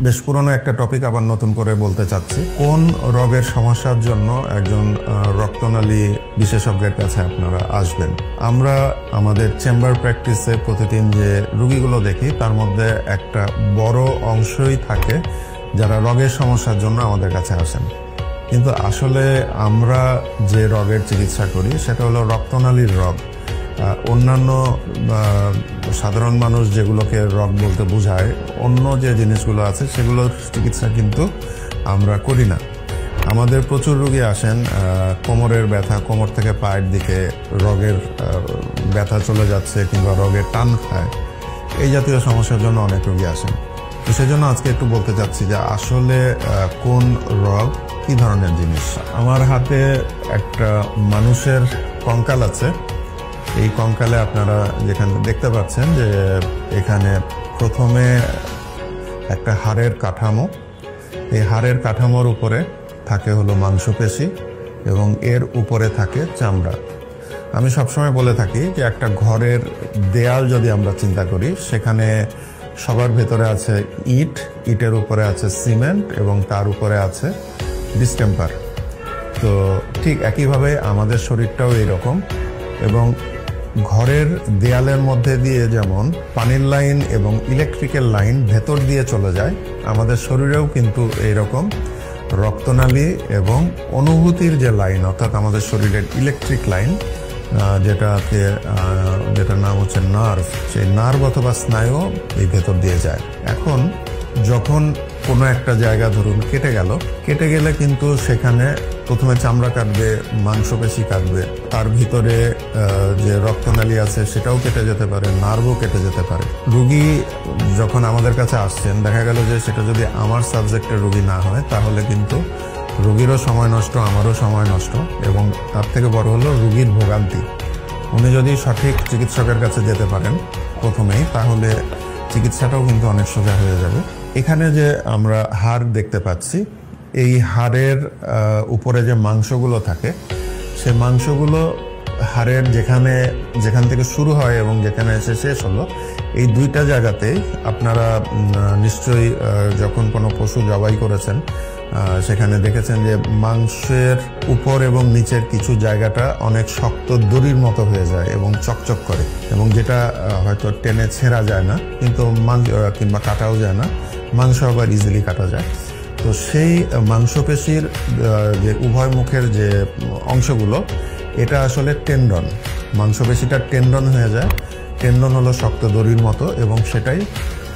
বেশ পুরনো একটা টপিক আবার নতুন করে বলতে চাচ্ছি। কোন রোগের সমস্যার জন্য একজন রক্তনালী বিশেষজ্ঞের কাছে আপনারা আসবেন? আমরা আমাদের চেম্বার প্র্যাকটিসে প্রতিদিন যে রোগীগুলো দেখি তার মধ্যে একটা বড় অংশই থাকে যারা রোগের সমস্যার জন্য আমাদের কাছে আসেন। কিন্তু আসলে আমরা যে রোগের চিকিৎসা করি সেটা হলো রক্তনালীর রোগ। অন্যান্য সাধারণ মানুষ যেগুলোকে রোগ বলতে বোঝায়, অন্য যে জিনিসগুলো আছে সেগুলোর চিকিৎসা কিন্তু আমরা করি না। আমাদের প্রচুর রোগী আসেন কোমরের ব্যথা, কোমর থেকে পায়ের দিকে রোগের ব্যথা চলে যাচ্ছে কিংবা রোগের টান খায়, এই জাতীয় সমস্যার জন্য অনেক রোগী আসেন। তো সেজন্য আজকে একটু বলতে চাচ্ছি যে আসলে কোন রোগ কি ধরনের জিনিস। আমার হাতে একটা মানুষের কঙ্কাল আছে। এই কঙ্কালে আপনারা যেখানে দেখতে পাচ্ছেন যে এখানে প্রথমে একটা হাড়ের কাঠামো, এই হাড়ের কাঠামোর উপরে থাকে হলো মাংসপেশি এবং এর উপরে থাকে চামড়া। আমি সবসময় বলে থাকি যে একটা ঘরের দেয়াল যদি আমরা চিন্তা করি, সেখানে সবার ভেতরে আছে ইট, ইটের উপরে আছে সিমেন্ট এবং তার উপরে আছে ডিস্টেম্পার। তো ঠিক একইভাবে আমাদের শরীরটাও এইরকম। এবং ঘরের দেয়ালের মধ্যে দিয়ে যেমন পানির লাইন এবং ইলেকট্রিক্যাল লাইন ভেতর দিয়ে চলে যায়, আমাদের শরীরেও কিন্তু এইরকম রক্তনালী এবং অনুভূতির যে লাইন, অর্থাৎ আমাদের শরীরের ইলেকট্রিক লাইন, যেটার নাম হচ্ছে নার্ভ, সেই নার্ভ অথবা স্নায়ু এই ভেতর দিয়ে যায়। এখন যখন কোনো একটা জায়গা ধরুন কেটে গেলে কিন্তু সেখানে প্রথমে চামড়া কাটবে, মাংসপেশি কাটবে, তার ভিতরে যে রক্তনালী আছে সেটাও কেটে যেতে পারে, নার্ভও কেটে যেতে পারে। রোগী যখন আমাদের কাছে আসছেন, দেখা গেল যে সেটা যদি আমার সাবজেক্টের রোগী না হয়, তাহলে কিন্তু রোগীরও সময় নষ্ট, আমারও সময় নষ্ট, এবং তার থেকে বড় হলো রোগীর ভোগান্তি। উনি যদি সঠিক চিকিৎসকের কাছে যেতে পারেন প্রথমেই, তাহলে চিকিৎসাটাও কিন্তু অনেক সোজা হয়ে যাবে। এখানে যে আমরা হাড় দেখতে পাচ্ছি, এই হাড়ের উপরে যে মাংসগুলো থাকে, সেই মাংসগুলো হাড়ের যেখান থেকে শুরু হয় এবং যেখানে এসে শেষ হলো, এই দুইটা জায়গাতেই আপনারা নিশ্চয়ই যখন কোনো পশু জবাই করেছেন সেখানে দেখেছেন যে মাংসের উপর এবং নিচের কিছু জায়গাটা অনেক শক্ত দড়ির মতো হয়ে যায় এবং চকচক করে, এবং যেটা হয়তো টেনে ছেঁড়া যায় না, কিন্তু কিংবা কাটাও যায় না, মাংস আবার ইজিলি কাটা যায়। তো সেই মাংসপেশির যে উভয় মুখের যে অংশগুলো, এটা আসলে টেন্ডন। মাংসপেশিটা টেন্ডন হয়ে যায়। টেন্ডন হলো শক্ত দড়ির মতো এবং সেটাই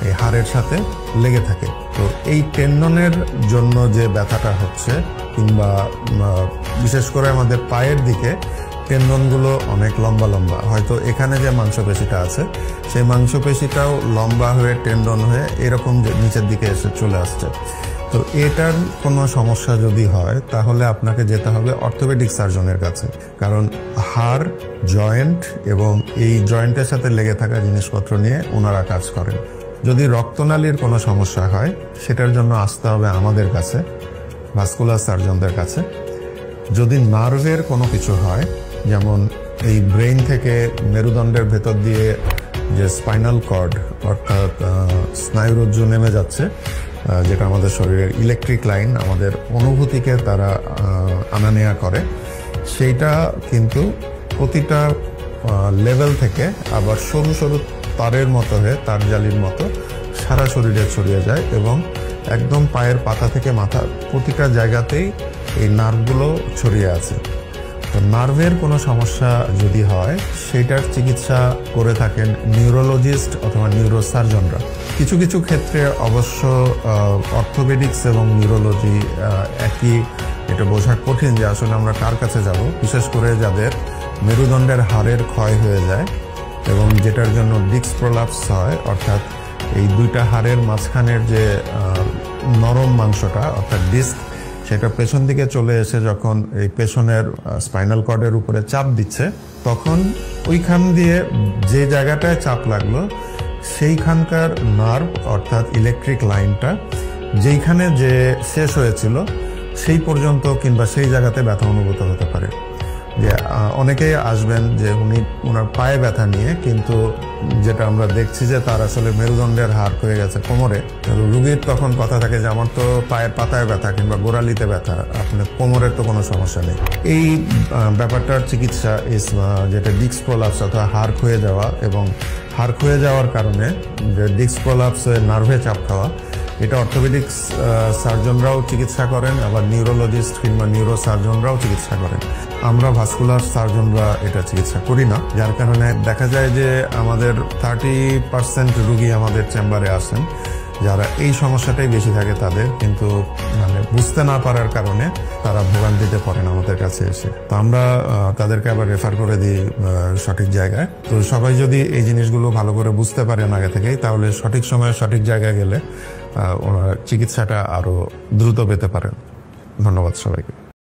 এই হাড়ের সাথে লেগে থাকে। তো এই টেন্ডনের জন্য যে ব্যথাটা হচ্ছে, কিংবা বিশেষ করে আমাদের পায়ের দিকে টেন্ডনগুলো অনেক লম্বা লম্বা, হয়তো এখানে যে মাংসপেশিটা আছে সেই মাংসপেশিটাও লম্বা হয়ে টেন্ডন হয়ে এরকম নিচের দিকে এসে চলে আসছে। তো এটার কোনো সমস্যা যদি হয়, তাহলে আপনাকে যেতে হবে অর্থোপেডিক সার্জনের কাছে, কারণ হাড়, জয়েন্ট এবং এই জয়েন্টের সাথে লেগে থাকা জিনিসপত্র নিয়ে ওনারা কাজ করেন। যদি রক্তনালীর কোনো সমস্যা হয়, সেটার জন্য আসতে হবে আমাদের কাছে, ভাস্কুলার সার্জনদের কাছে। যদি নার্ভের কোনো কিছু হয়, যেমন এই ব্রেইন থেকে মেরুদণ্ডের ভেতর দিয়ে যে স্পাইনাল কর্ড অর্থাৎ স্নায়ুরজ্জু নেমে যাচ্ছে, যেটা আমাদের শরীরের ইলেকট্রিক লাইন, আমাদের অনুভূতিকে তারা আনা নেয়া করে, সেইটা কিন্তু প্রতিটা লেভেল থেকে আবার সরু সরু তারের মতো হয়ে, তার জালির মতো সারা শরীরে ছড়িয়ে যায় এবং একদম পায়ের পাতা থেকে মাথা প্রতিটা জায়গাতেই এই নার্ভগুলো ছড়িয়ে আছে। তো নার্ভের কোনো সমস্যা যদি হয়, সেটার চিকিৎসা করে থাকেন নিউরোলজিস্ট অথবা নিউরোসার্জনরা। কিছু কিছু ক্ষেত্রে অবশ্য অর্থোপেডিক্স এবং নিউরোলজি একই। এটা বোঝা কঠিন যে আসলে আমরা কার কাছে যাব, বিশেষ করে যাদের মেরুদণ্ডের হাড়ের ক্ষয় হয়ে যায় এবং যেটার জন্য ডিস্ক প্রলাপস হয়, অর্থাৎ এই দুইটা হাড়ের মাঝখানের যে নরম মাংসটা অর্থাৎ ডিস্ক, সেটা পেছন দিকে চলে এসে যখন এই পেছনের স্পাইনাল কর্ডের উপরে চাপ দিচ্ছে, তখন ওইখান দিয়ে যে জায়গাটায় চাপ লাগলো সেইখানকার নার্ভ অর্থাৎ ইলেকট্রিক লাইনটা যেইখানে যে শেষ হয়েছিল সেই পর্যন্ত কিংবা সেই জায়গাতে ব্যথা অনুভূত হতে পারে। যে অনেকেই আসবেন যে ওনার পায়ে ব্যথা নিয়ে, কিন্তু যেটা আমরা দেখছি যে তার আসলে মেরুদণ্ডের হাড় হয়ে গেছে কোমরে। রুগীর তখন কথা থাকে যে আমার তো পায়ের পাতায় ব্যথা কিংবা গোড়ালিতে ব্যথা, আপনার কোমরের তো কোনো সমস্যা নেই। এই ব্যাপারটার চিকিৎসা যেটা ডিস্ক প্রলাপস অথবা হাড় ক্ষয়ে যাওয়া, এবং হাড় ক্ষয়ে যাওয়ার কারণে যে ডিস্ক প্রলাপস নার্ভে চাপ খাওয়া, এটা অর্থোপেডিক্স সার্জনরাও চিকিৎসা করেন, আবার নিউরোলজিস্ট কিংবা নিউরো সার্জনরাও চিকিৎসা করেন। আমরা ভাস্কুলার সার্জনরা এটা চিকিৎসা করি না, যার কারণে দেখা যায় যে আমাদের 30% রুগী আমাদের চেম্বারে আসেন যারা এই সমস্যাটাই বেশি থাকে তাদের, কিন্তু মানে বুঝতে না পারার কারণে তারা ভোগান্তিতে পড়েন আমাদের কাছে এসে। তো আমরা তাদেরকে আবার রেফার করে দিই সঠিক জায়গায়। তো সবাই যদি এই জিনিসগুলো ভালো করে বুঝতে পারেন আগে থেকেই, তাহলে সঠিক সময়ে সঠিক জায়গায় গেলে ওনার চিকিৎসাটা আরো দ্রুত পেতে পারেন। ধন্যবাদ সবাইকে।